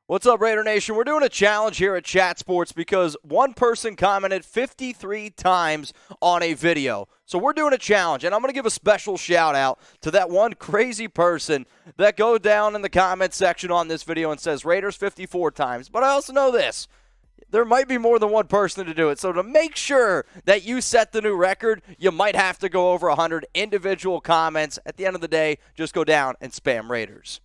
What's up, Raider Nation? We're doing a challenge here at Chat Sports because one person commented 53 times on a video. So we're doing a challenge, and I'm going to give a special shout-out to that one crazy person that go down in the comment section on this video and says Raiders 54 times. But I also know this. There might be more than one person to do it. So to make sure that you set the new record, you might have to go over 100 individual comments. At the end of the day, just go down and spam Raiders.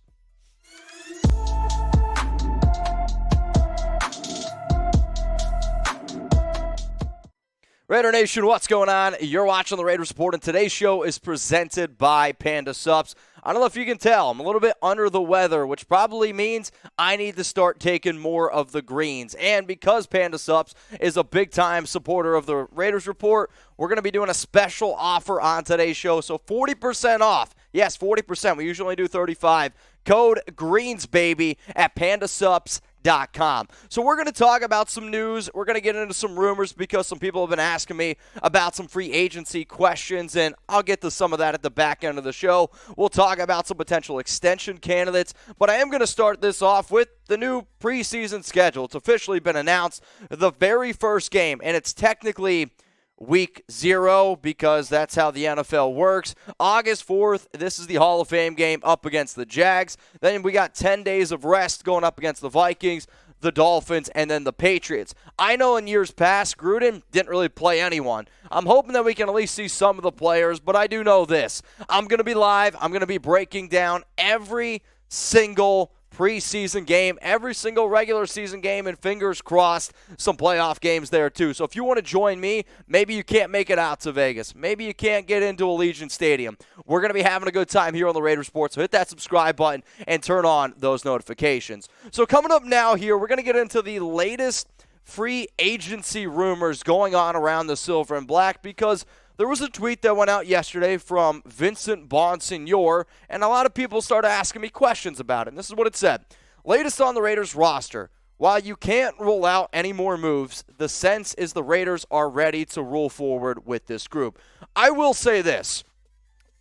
Raider Nation, what's going on? You're watching the Raiders Report, and today's show is presented by Panda Subs. I don't know if you can tell, I'm a little bit under the weather, which probably means I need to start taking more of the greens. And because Panda Subs is a big-time supporter of the Raiders Report, we're going to be doing a special offer on today's show. So 40% off. Yes, 40%. We usually do 35. Code GREENSBABY at pandasubs.com. So we're going to talk about some news. We're going to get into some rumors because some people have been asking me about some free agency questions, and I'll get to some of that at the back end of the show. We'll talk about some potential extension candidates, but I am going to start this off with the new preseason schedule. It's officially been announced, the very first game, and it's technically Week 0 because that's how the NFL works. August 4th, this is the Hall of Fame game up against the Jags. Then we got 10 days of rest going up against the Vikings, the Dolphins, and then the Patriots. I know in years past, Gruden didn't really play anyone. I'm hoping that we can at least see some of the players, but I do know this. I'm going to be live. I'm going to be breaking down every single preseason game, every single regular season game, and fingers crossed, some playoff games there too. So if you want to join me, maybe you can't make it out to Vegas. Maybe you can't get into Allegiant Stadium. We're going to be having a good time here on the Raiders Report, so hit that subscribe button and turn on those notifications. So coming up now here, we're going to get into the latest free agency rumors going on around the Silver and Black because there was a tweet that went out yesterday from Vincent Bonsignor, and a lot of people started asking me questions about it. And this is what it said. Latest on the Raiders roster. While you can't rule out any more moves, the sense is the Raiders are ready to roll forward with this group. I will say this.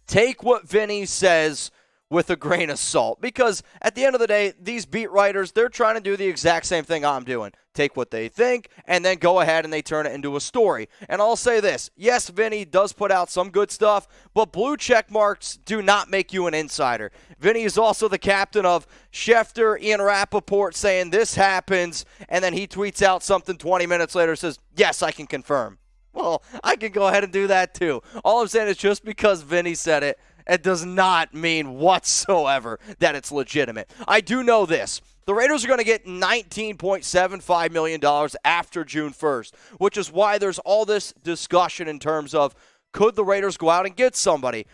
Take what Vinny says with a grain of salt, because at the end of the day, these beat writers, they're trying to do the exact same thing I'm doing. Take what they think and then go ahead and they turn it into a story. And I'll say this. Yes, Vinny does put out some good stuff, but blue check marks do not make you an insider. Vinny is also the captain of Schefter, Ian Rappaport saying this happens, and then he tweets out something 20 minutes later says, yes, I can confirm. Well, I can go ahead and do that too. All I'm saying is just because Vinny said it, it does not mean whatsoever that it's legitimate. I do know this. The Raiders are going to get $19.75 million after June 1st, which is why there's all this discussion in terms of could the Raiders go out and get somebody?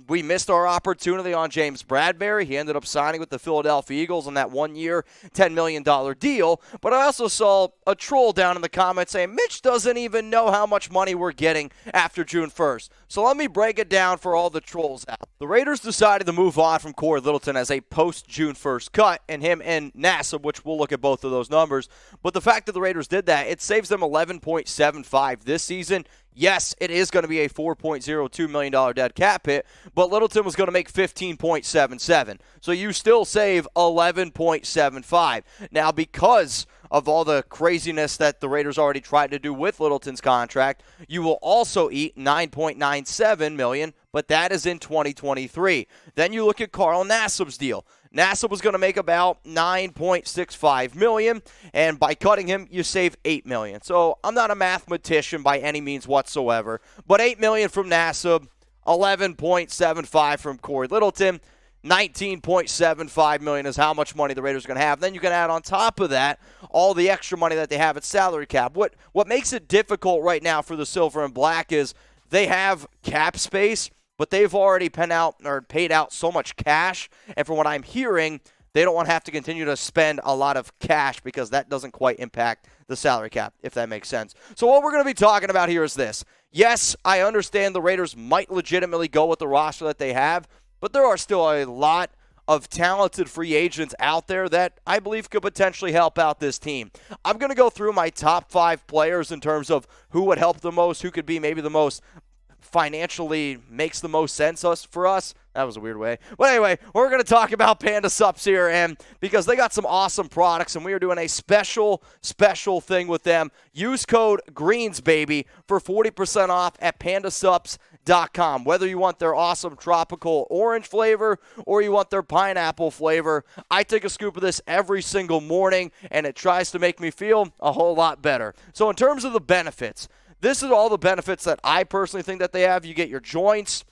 We missed our opportunity on James Bradbury. He ended up signing with the Philadelphia Eagles on that 1-year, $10 million deal. But I also saw a troll down in the comments saying, Mitch doesn't even know how much money we're getting after June 1st. So let me break it down for all the trolls out. The Raiders decided to move on from Corey Littleton as a post-June 1st cut, and him and Nassib, which we'll look at both of those numbers. But the fact that the Raiders did that, it saves them $11.75 this season. Yes, it is going to be a $4.02 million dead cap hit, but Littleton was going to make $15.77. So you still save $11.75. Now, because of all the craziness that the Raiders already tried to do with Littleton's contract, you will also eat $9.97 million, but that is in 2023. Then you look at Carl Nassib's deal. Nassib was going to make about $9.65 million, and by cutting him, you save $8 million. So I'm not a mathematician by any means whatsoever, but $8 million from Nassib, $11.75 from Corey Littleton, $19.75 million is how much money the Raiders are going to have. Then you can add on top of that all the extra money that they have at salary cap. What makes it difficult right now for the Silver and Black is they have cap space, but they've already paid out so much cash, and from what I'm hearing, they don't want to have to continue to spend a lot of cash because that doesn't quite impact the salary cap, if that makes sense. So what we're going to be talking about here is this. Yes, I understand the Raiders might legitimately go with the roster that they have, but there are still a lot of talented free agents out there that I believe could potentially help out this team. I'm going to go through my top 5 players in terms of who would help the most, who could be maybe the most financially makes the most sense for us. That was a weird way. But anyway, we're going to talk about Panda Subs here, and because they got some awesome products, and we are doing a special thing with them. Use code GREENSBABY for 40% off at pandasubs.com. Whether you want their awesome tropical orange flavor or you want their pineapple flavor, I take a scoop of this every single morning, and it tries to make me feel a whole lot better. So in terms of the benefits, this is all the benefits that I personally think that they have. You get your joints.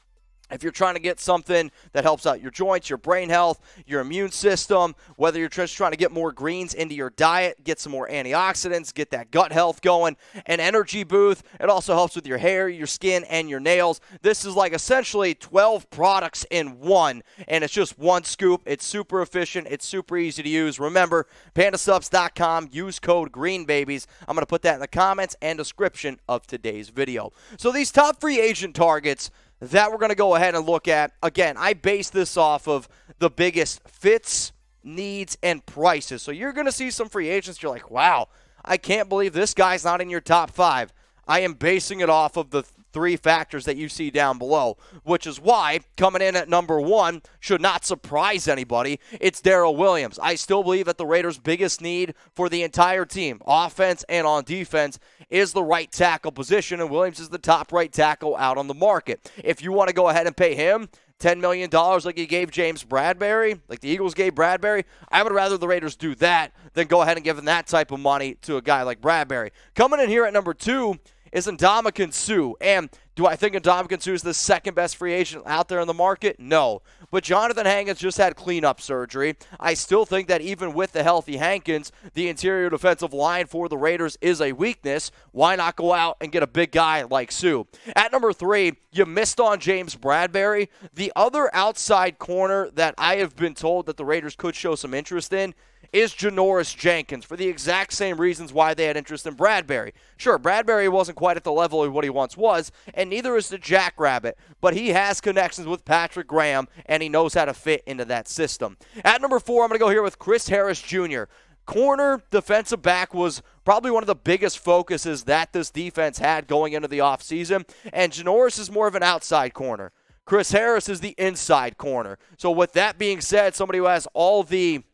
If you're trying to get something that helps out your joints, your brain health, your immune system, whether you're just trying to get more greens into your diet, get some more antioxidants, get that gut health going, an energy boost. It also helps with your hair, your skin, and your nails. This is like essentially 12 products in one, and it's just one scoop. It's super efficient. It's super easy to use. Remember, pandasubs.com. Use code GREENBABIES. I'm going to put that in the comments and description of today's video. So these top free agent targets that we're going to go ahead and look at. Again, I base this off of the biggest fits, needs, and prices. So you're going to see some free agents. You're like, wow, I can't believe this guy's not in your top 5. I am basing it off of the 3 factors that you see down below, which is why coming in at number 1 should not surprise anybody. It's Darrell Williams. I still believe that the Raiders' biggest need for the entire team, offense and on defense, is the right tackle position, and Williams is the top right tackle out on the market. If you want to go ahead and pay him $10 million like you gave James Bradbury, like the Eagles gave Bradbury, I would rather the Raiders do that than go ahead and give him that type of money to a guy like Bradbury. Coming in here at number 2 is Ndamukong Suh. And do I think Ndamukong Suh is the second best free agent out there in the market? No. But Jonathan Hankins just had cleanup surgery. I still think that even with the healthy Hankins, the interior defensive line for the Raiders is a weakness. Why not go out and get a big guy like Suh? At number 3, you missed on James Bradbury. The other outside corner that I have been told that the Raiders could show some interest in is Janoris Jenkins, for the exact same reasons why they had interest in Bradbury. Sure, Bradbury wasn't quite at the level of what he once was, and neither is the Jackrabbit, but he has connections with Patrick Graham, and he knows how to fit into that system. At number 4, I'm going to go here with Chris Harris Jr. Corner, defensive back was probably one of the biggest focuses that this defense had going into the offseason, and Janoris is more of an outside corner. Chris Harris is the inside corner. So with that being said, somebody who has all the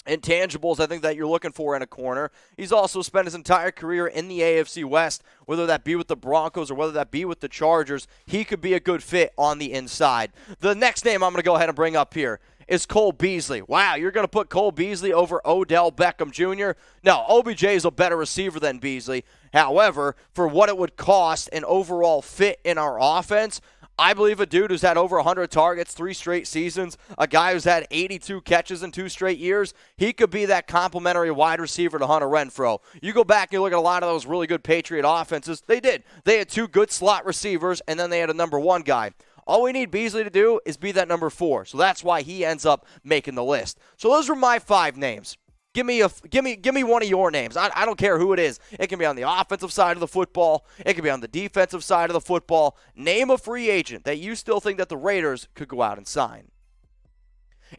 intangibles I think that you're looking for in a corner. He's also spent his entire career in the AFC West, whether that be with the Broncos or whether that be with the Chargers. He could be a good fit on the inside. The next name I'm going to go ahead and bring up here is Cole Beasley. Wow, you're going to put Cole Beasley over Odell Beckham Jr.? No, OBJ is a better receiver than Beasley. However, for what it would cost an overall fit in our offense, I believe a dude who's had over 100 targets 3 straight seasons, a guy who's had 82 catches in 2 straight years, he could be that complimentary wide receiver to Hunter Renfrow. You go back and you look at a lot of those really good Patriot offenses, they did. They had 2 good slot receivers, and then they had a number 1 guy. All we need Beasley to do is be that number 4, so that's why he ends up making the list. So those are my 5 names. Give me one of your names. I don't care who it is. It can be on the offensive side of the football. It can be on the defensive side of the football. Name a free agent that you still think that the Raiders could go out and sign.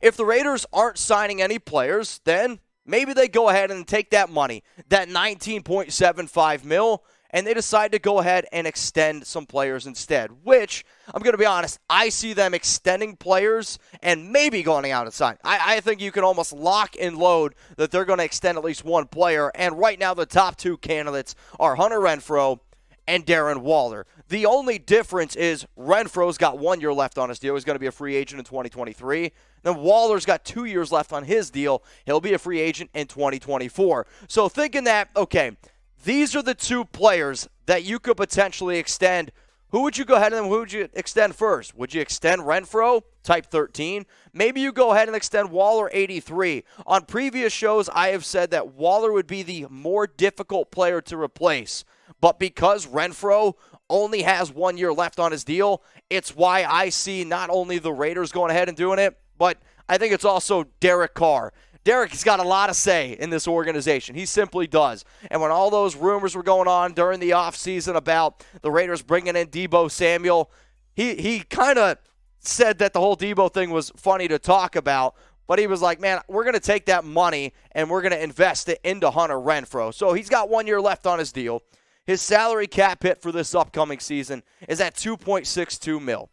If the Raiders aren't signing any players, then maybe they go ahead and take that money, that $19.75 million, and they decide to go ahead and extend some players instead, which, I'm going to be honest, I see them extending players and maybe going out and signing. I think you can almost lock and load that they're going to extend at least one player, and right now the top 2 candidates are Hunter Renfrow and Darren Waller. The only difference is Renfrow's got 1 year left on his deal. He's going to be a free agent in 2023. Then Waller's got 2 years left on his deal. He'll be a free agent in 2024. So thinking that, okay, these are the 2 players that you could potentially extend. Who would you go ahead and who would you extend first? Would you extend Renfrow, type 13? Maybe you go ahead and extend Waller, 83. On previous shows, I have said that Waller would be the more difficult player to replace. But because Renfrow only has 1 year left on his deal, it's why I see not only the Raiders going ahead and doing it, but I think it's also Derek Carr. Derek's got a lot of say in this organization. He simply does. And when all those rumors were going on during the offseason about the Raiders bringing in Deebo Samuel, he kind of said that the whole Deebo thing was funny to talk about, but he was like, man, we're going to take that money and we're going to invest it into Hunter Renfrow. So he's got 1 year left on his deal. His salary cap hit for this upcoming season is at $2.62 million.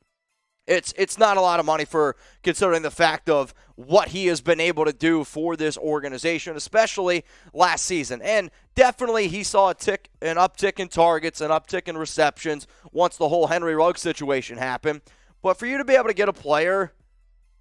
It's not a lot of money for considering the fact of what he has been able to do for this organization, especially last season. And definitely he saw an uptick in targets, an uptick in receptions once the whole Henry Ruggs situation happened. But for you to be able to get a player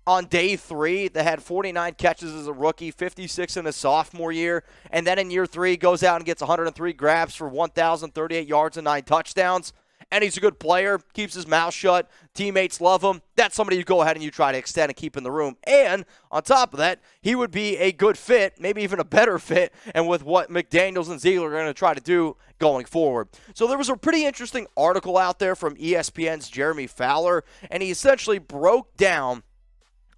on day 3 that had 49 catches as a rookie, 56 in his sophomore year, and then in year 3 goes out and gets 103 grabs for 1,038 yards and 9 touchdowns, and he's a good player, keeps his mouth shut, teammates love him, that's somebody you go ahead and you try to extend and keep in the room. And on top of that, he would be a good fit, maybe even a better fit, and with what McDaniels and Ziegler are going to try to do going forward. So there was a pretty interesting article out there from ESPN's Jeremy Fowler, and he essentially broke down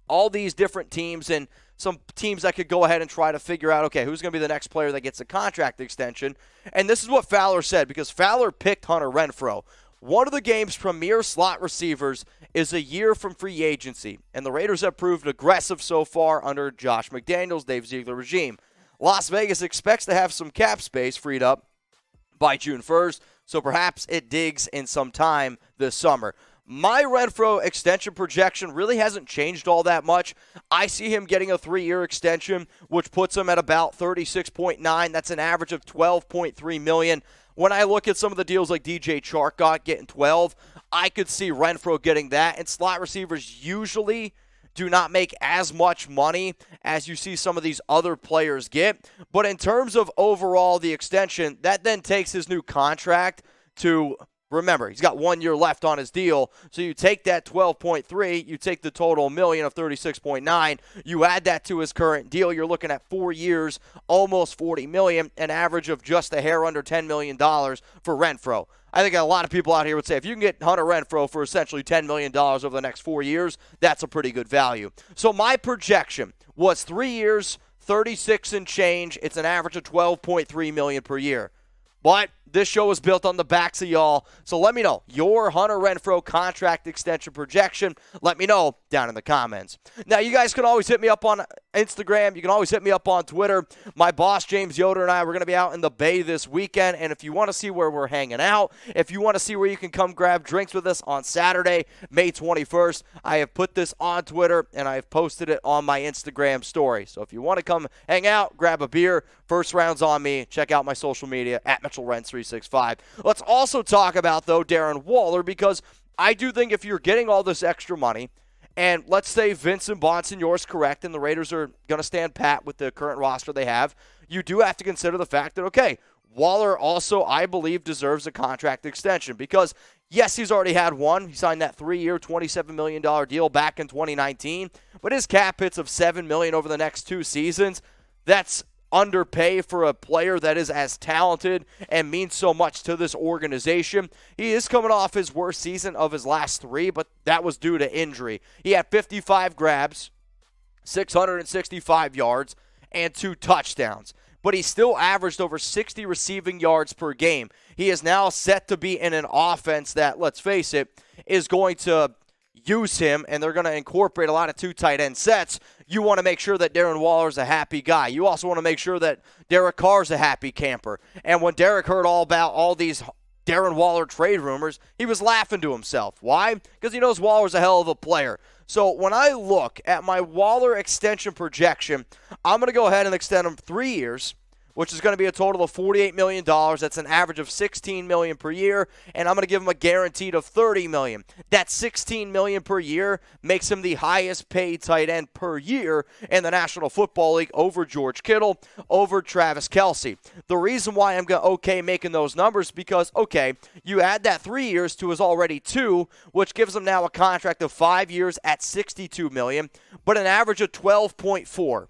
all these different teams and some teams that could go ahead and try to figure out, okay, who's going to be the next player that gets a contract extension. And this is what Fowler said, because Fowler picked Hunter Renfrow. One of the game's premier slot receivers is a year from free agency, and the Raiders have proved aggressive so far under Josh McDaniels-Dave Ziegler regime. Las Vegas expects to have some cap space freed up by June 1st, so perhaps it digs in some time this summer. My Renfrow extension projection really hasn't changed all that much. I see him getting a 3-year extension, which puts him at about 36.9. That's an average of $12.3 million. When I look at some of the deals like DJ Chark got getting 12, I could see Renfrow getting that. And slot receivers usually do not make as much money as you see some of these other players get. But in terms of overall the extension, that then takes his new contract to, remember, he's got 1 year left on his deal, so you take that 12.3, you take the total million of 36.9, you add that to his current deal, you're looking at 4 years, almost $40 million, an average of just a hair under $10 million for Renfrow. I think a lot of people out here would say if you can get Hunter Renfrow for essentially $10 million over the next 4 years, that's a pretty good value. So my projection was 3 years, 36 and change. It's an average of $12.3 million per year. But this show is built on the backs of y'all, so let me know your Hunter Renfrow contract extension projection. Let me know down in the comments. Now, you guys can always hit me up on Instagram. You can always hit me up on Twitter. My boss, James Yoder, and I, we're going to be out in the Bay this weekend, and if you want to see where we're hanging out, if you want to see where you can come grab drinks with us on Saturday, May 21st, I have put this on Twitter, and I have posted it on my Instagram story. So if you want to come hang out, grab a beer, first round's on me. Check out my social media, at MitchellRents365. Let's also talk about, though, Darren Waller, because I do think if you're getting all this extra money, and let's say Vincent Bonsignore's correct and the Raiders are going to stand pat with the current roster they have, you do have to consider the fact that, okay, Waller also, I believe, deserves a contract extension because, yes, he's already had one. He signed that 3-year, $27 million deal back in 2019, but his cap hits of $7 million over the next 2 seasons, that's underpay for a player that is as talented and means so much to this organization. He is coming off his worst season of his last 3, but that was due to injury. He had 55 grabs, 665 yards, and 2 touchdowns. But he still averaged over 60 receiving yards per game. He is now set to be in an offense that, let's face it, is going to use him, and they're going to incorporate a lot of 2 tight end sets. You want to make sure that Darren Waller's a happy guy. You also want to make sure that Derek Carr's a happy camper. And when Derek heard all about all these Darren Waller trade rumors, he was laughing to himself. Why? Because he knows Waller's a hell of a player. So when I look at my Waller extension projection, I'm going to go ahead and extend him 3 years, which is going to be a total of $48 million. That's an average of $16 million per year, and I'm going to give him a guaranteed of $30 million. That $16 million per year makes him the highest paid tight end per year in the National Football League over George Kittle, over Travis Kelce. The reason why I'm okay making those numbers because, okay, you add that 3 years to his already 2, which gives him now a contract of 5 years at $62 million, but an average of 12.4.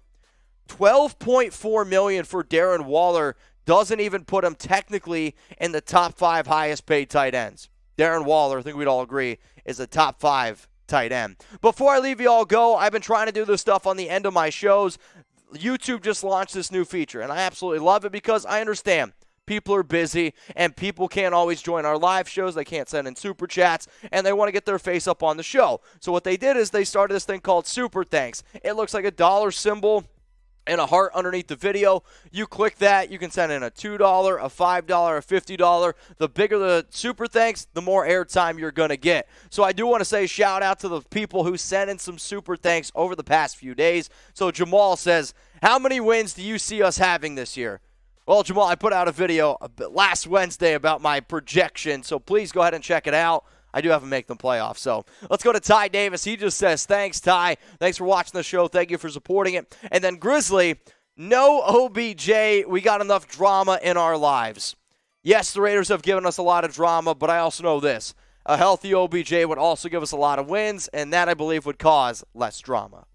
$12.4 million for Darren Waller doesn't even put him technically in the top 5 highest paid tight ends. Darren Waller, I think we'd all agree, is a top 5 tight end. Before I leave you all go, I've been trying to do this stuff on the end of my shows. YouTube just launched this new feature, and I absolutely love it because I understand people are busy, and people can't always join our live shows. They can't send in super chats, and they want to get their face up on the show. So what they did is they started this thing called Super Thanks. It looks like a dollar symbol and a heart underneath the video. You click that, you can send in a $2, a $5, a $50. The bigger the super thanks, the more airtime you're going to get. So I do want to say shout out to the people who sent in some super thanks over the past few days. So Jamal says, how many wins do you see us having this year? Well, Jamal, I put out a video last Wednesday about my projection, so please go ahead and check it out. I do have to make them playoffs. So let's go to Ty Davis. He just says, thanks, Ty. Thanks for watching the show. Thank you for supporting it. And then Grizzly, no OBJ. We got enough drama in our lives. Yes, the Raiders have given us a lot of drama, but I also know this. A healthy OBJ would also give us a lot of wins, and that, I believe, would cause less drama.